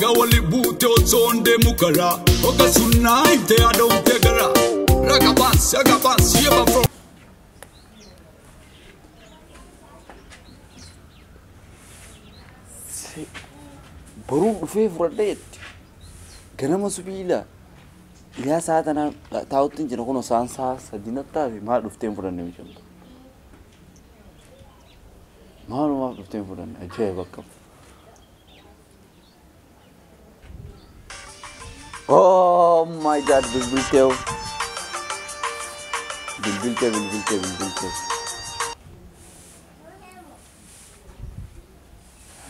Aga wali bute otsonde mukara Oka sunai te adonte gara Ragabas, yeba from برو في فرديت كلام سبيلا يا ساعة أنا تاوتين جنو كنا سانسا سدينا تاري ما رفتين فرنا ميشون ما رفتين فرنا أجاي بكم Oh my God bilbil tew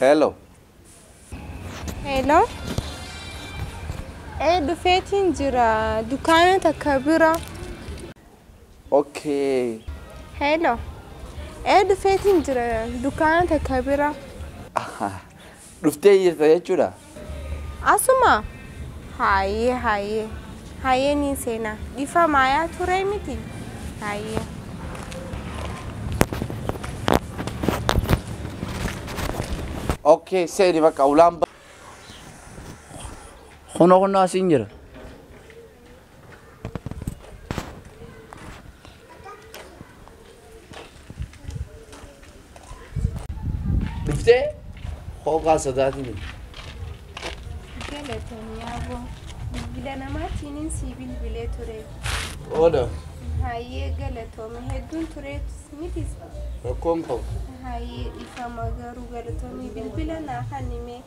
Hello Hello دفعتين جرا دكانة كبيرة Okay Hello دفعتين جرا دكانة كبيرة دفتي يرتاح جرا أسمع هاي نيسينا دفع مايا توري ميتي هاي Okay سيدي بك أولام خنا سينجر دفتي خوكا صداتي بدنا ما تينين سيبيل بلاتوري أودا هاي قالتهم هدون توريت سميتيس ركون كم هاي إفهموا قالتهم بالبلنا خانمي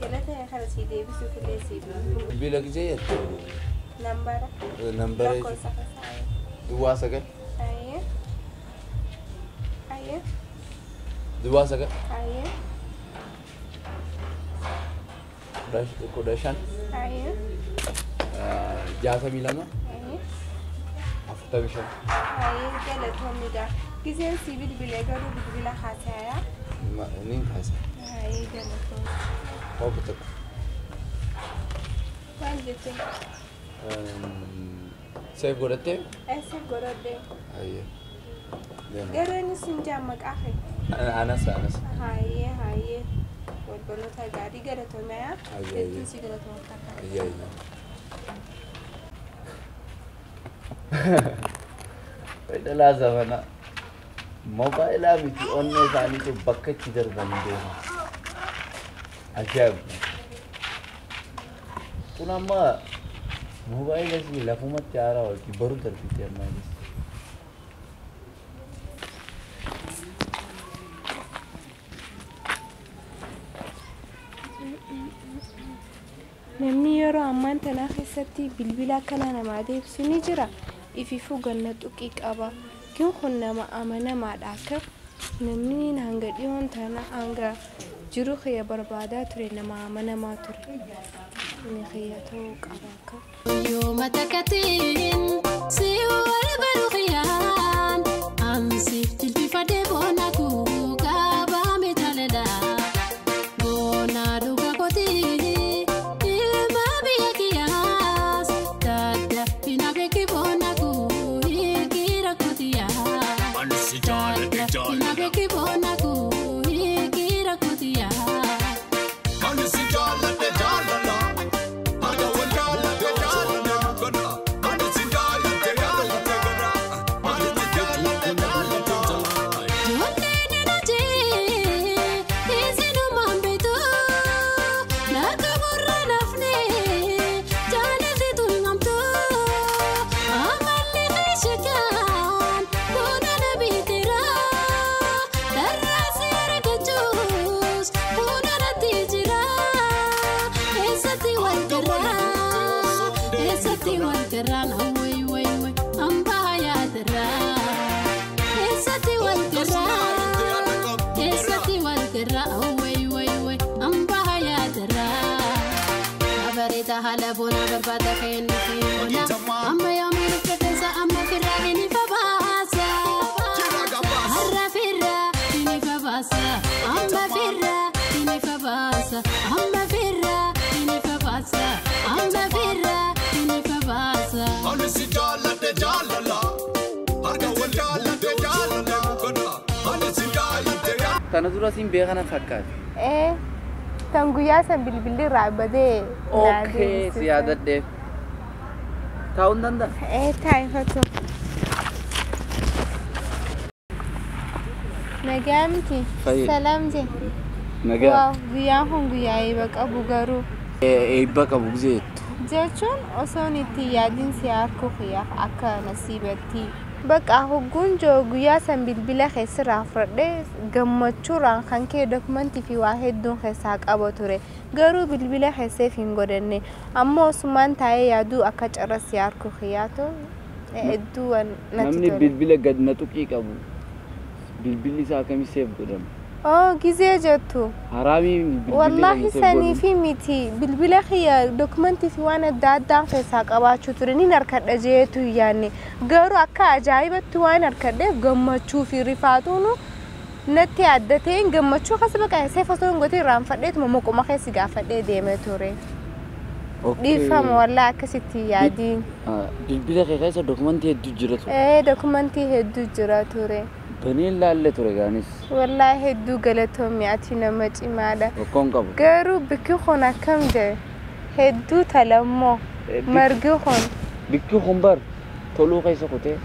قالتها خلاص يدي بس كل سيبيل بيلك جيت نمبر دوا سكت هاي دوا سكت هاي كوداشان هاي جاسا ميلاما أفتح بيشان هاي قالتهم إذا كذا سيبيل بلاقرو بلا خاتايا ما نين خاص هاي قالتهم هو بتك وين جيتي سيف قرأتي سيف قرأتي هاي قرأني سنجامك أخي أنس هاي والبنات قاعدة قرأتهم معايا تنسي قرأتهم تكا Pada lazam anak mobile miti onne sani tu bakka chidar bande ajab kunama mobile asi lafumat cara or ki baru terpikir amma namni yeroo ammaan tana keessatti bilbila kana namaatiif suni jira ifiifuu ganna tuqii qaba kin kun nama amanamaadha akka namni hanga dhiyoon tana hanga jiru khaya barbaadaa ture nama amanamaa ture ni khaya ta'uu qaba akka yooma takkatiin si wal baru khiyaan ansiif jilbifadhee boona kuu qabaame jaalala boona dhuga kotii hala bona barbada kayni fiona amma yamin fetesa amma firani fabasa harra firra ni fabasa amma firra ni fabasa amma firra ni fabasa amma firra ni fabasa Anisi jala de jalala harga wal jala de jalala kana anisi jala de tanazura sim begana sakkat تنقيا سن بالبلي رابده اوكي سيادة ديف تاون دندا ايه تاي فتو نجامتي سلام جي نجا واو غياهم غياي بقى ابو غرو اي بقى ابو زيت جاچون اصونيتي يادين سياركو خيا اكا نصيبتي بقى هوغون جو غيا سن بالبلا خسر افرد غمچوران خانكي دوكمنتي في واحد دون خساق ابوتوري غرو بالبلا خسفين غدني اما عثمان تاي يادو اكا چرس ياركو خياتو ادو نمني بالبلا قد نتوكي كابو بالبلي ساكمي سيف غدم جزء جتو حرامي والله سني في ميتي بالبلا خيا دوكمنتي في وانا دادا في ساق اباچو ترني نركد اجيتو يعني غرو اكا عجايبت وانا نركد غمچو في رفاتونو نتي عدتين غمچو خاص بقى سيفاتون غوتي رام فديت ممكو ما خيس غافدي ديمتوري اوكي ديفهم والله كستي يادين بالبلا خيا دوكمنتي هدو جراتو دوكمنتي هدو جراتوري بنين لا اللي ترجانيس والله هدو قالتهم يعطينا مجي ماذا وكون قالوا بكيخون كم ده هدو تلمو مرجوخون بكيخون بار تلو كيس كوتة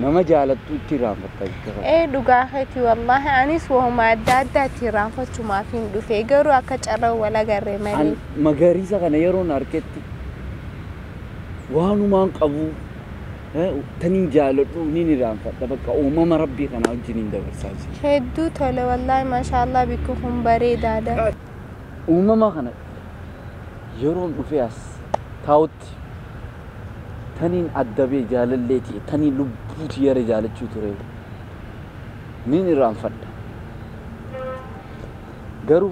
نما جالت تيران فتاي ايه دقاقتي والله أنيس وهم عداد تيران فتشو ما فين دفع قالوا أكتر ولا قرر مالي مغاريسا كان يرون أركتي وانو مان قبو تنين جالتو نيني رانفا تبقى أمام ربي كان أجنين دور ساجي هدو تولي والله ما شاء الله بكم بريد هذا أمام كان يرون بفياس تاوت تنين أدبي جاللتي تنين لبوتي يا رجال تشوتوري نيني رانفا قرو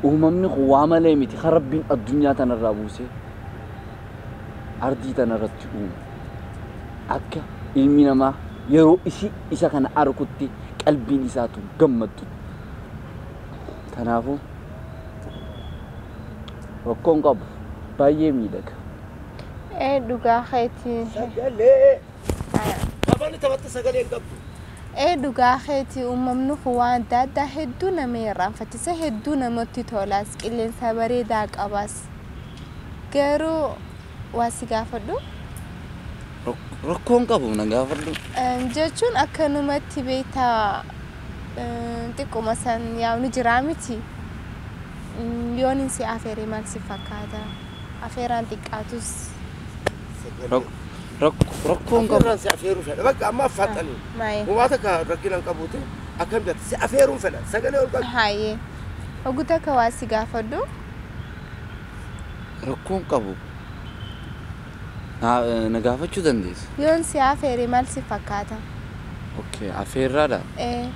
أمامني قوامة ليمتي خربين الدنيا تنرابوسي أرضي تنرتشون أكا إلمنا ما يرو إسا كان أركضتي قلبي نساتو قمتو تنافو وكون قبو بايه ميدك إيه دوغا خيتي سجلي كمان تبت سجلي قبو إيه دوغا خيتي وممنوع وان دادا هدونا ميران فتسه هدونا متي تولاس كلين سبري داك أباس كرو واسيغافدو ركون قبو نغافدو جچون اكنمتي بيتا تيكو مثلا ياو نجرامتي يونين سي افيري مالسي فكادا افيران تيقاتوس ركون قبو سي افيرو فلا بقى ما فاتني ماي وماتك ركيلان قبوتي اكم بيت سي افيرو فلا سغلي ورقا هاي وغتك واسيغافدو ركون قبو نغافتشو دنديس يون سي افيري مالسي فكادا اوكي افيرادا ايه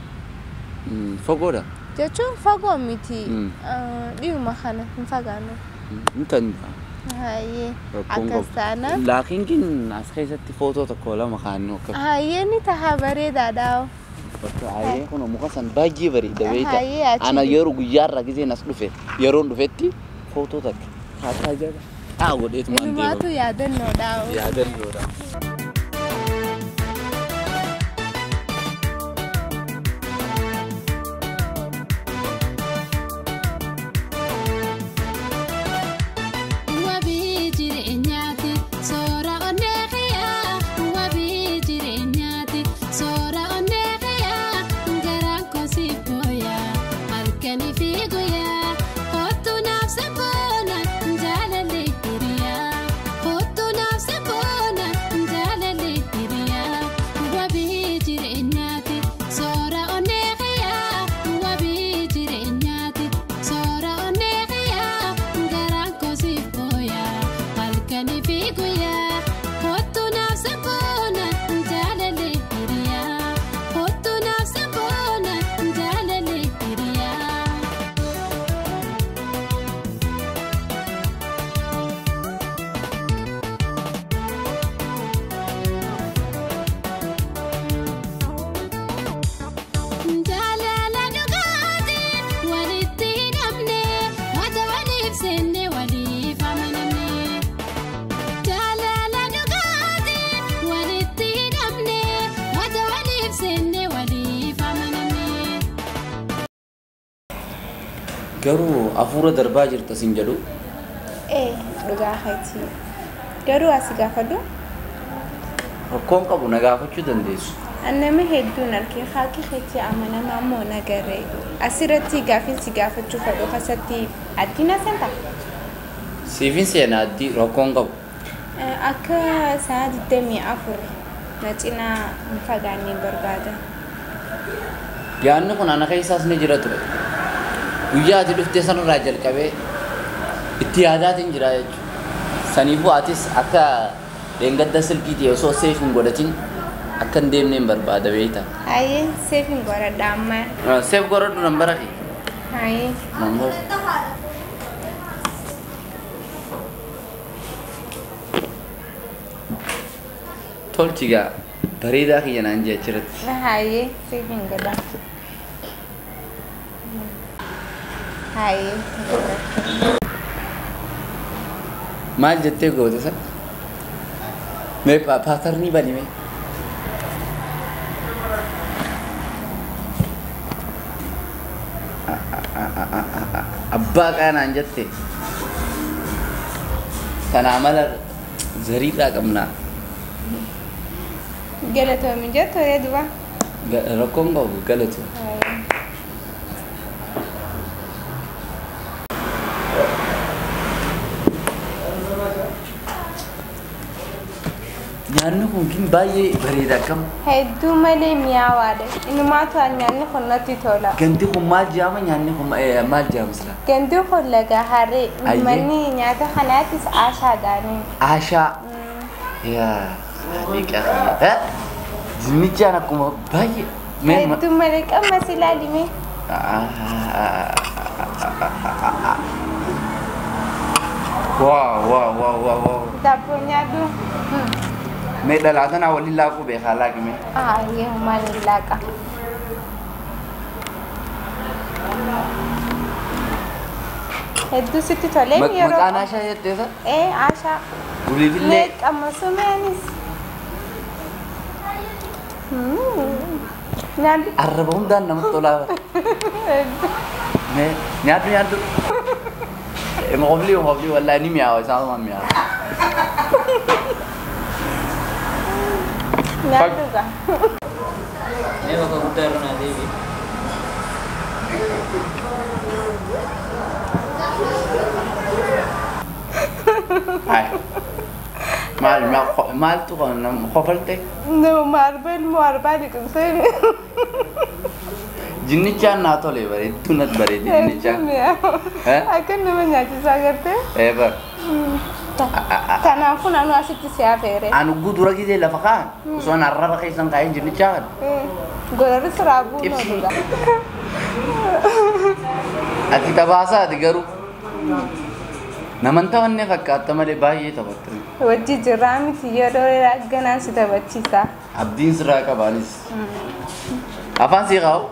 فغودا جچون فغو ميتي ديو مخانا فغانو انتن هاي اكستانا لكن كن اسخيستي فوتو تكولا مخانو هاي ني تهابري داداو هاي كونو مخسن باجي بري دبيتا انا يرو غيار غيزي ناس دفه يرون دفتي فوتو تك حتى جاga وديت مان دي ما تو يادن نو داو يادن نو داو Jala le kiriya, hotu nafse bona, Garuu afuura darbaa jirta sin jedhu. Dhugaa hayti. Garuu asi gaafadhu. Rakkoon qabu na gaafachuu dandeessu. Annama hedduun argee haaqi keetti amanamaa ammoo nagaree. Asirratti gaafiinsi gaafachuu fedhu keessatti addina senta. Siifin seenaa addii rakkoon qabu. Akka sa'a 24 na cinaa fagaannee barbaada. Yaanni kun ana keessaas ni jira ture. Guyyaa ati dhuftee sanarraa jalqabee itti yaadaatiin jira jechuudha. Saniifuu atis akka dheengadda silkiitii osoo seef hin godhatin akka hin deemneen barbaada beektaa. Hayyee seef hin godhadha amma. Seef godhadhu nan bara. Hayyee. Nan bara. Tolchi gaa bareedaa kiyya naan jee achirratti. Hayyee seef hin godha. Hayyee. Maal jettee goote san? Mee paatarnii bani mee? Abbaa qaanaan jette. Kana amala zariidhaa qabnaa. Galatoomi jettu duba. Rakkoon qabu galatu. Nyaanni kun kin baay'ee bareeda akkam. Hedduu malee mi'aawaadha. Inumaatu nyaanni kun natti tola. Ganti kun maal jedhama nyaanni kun maal jedhama sila? Ganti kun laga harree. Manni nyaata kanaatis aashaadhaani. Aashaa. Yaa liqa. Zimmichaan akkuma baay'ee. Hedduu malee qamma silaalime. Wow. Daabboo nyaadhu. Mee dhalaatan waliin laaquu beekaa laaqime. Hayyee maaliin laaqa. Hedduu sitti tolee yeroo. Maqaan Aashaa jetteesa? Aashaa. Uliifillee. Meeqama sumeenis. Nyaadhu. Arraba hundaan namatti tolaa. Nyaadhu. Qoflii wallaahi ni mi'aawa isaanuma mi'aawa. Nyaadhu gaa. Mee bakka guddaa irra naa deebi. Maaltu kofalte? Maarbaa liqimsee. Jinnichaan naa tole bareedduu natti bareede jinnichaan. Akka nama nyaachisaa agartee? Bar. Kanaafuu naannoo asitti si hafeere. Anu gudura gisee lafa kaan osoo narraba keessan kaa'een jinnichaan. Gororri siraabuu noodudha. Ati tabaasaati garuu. Naman taphannee fakkaatta malee baay'ee taphatte. Wajji jirraa miti yeroo ganaan si taphachiisa. Abdiin sirraa qabaanis. Afaan sii qabu?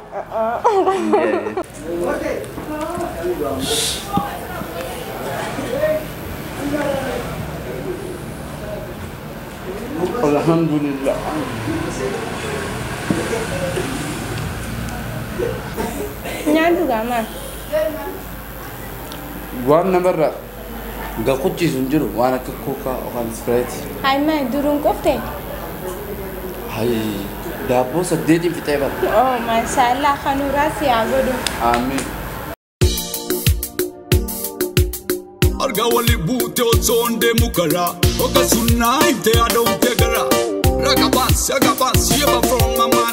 Alhamdulillah. Nyaadhu gaama. Waan namarra gaquchiisu hin jiru waan akka kookaa yookaan ispiraayitii. Haimmaa duruun qoftee? Daabboo 8 fixee bara. Maashaallah kanuuraa si haa godhu. Amiin. Arga wali buute osoo hin deemu karaa Oka sunnaa himte yaada uffee garaa Ragabas, yeba from mama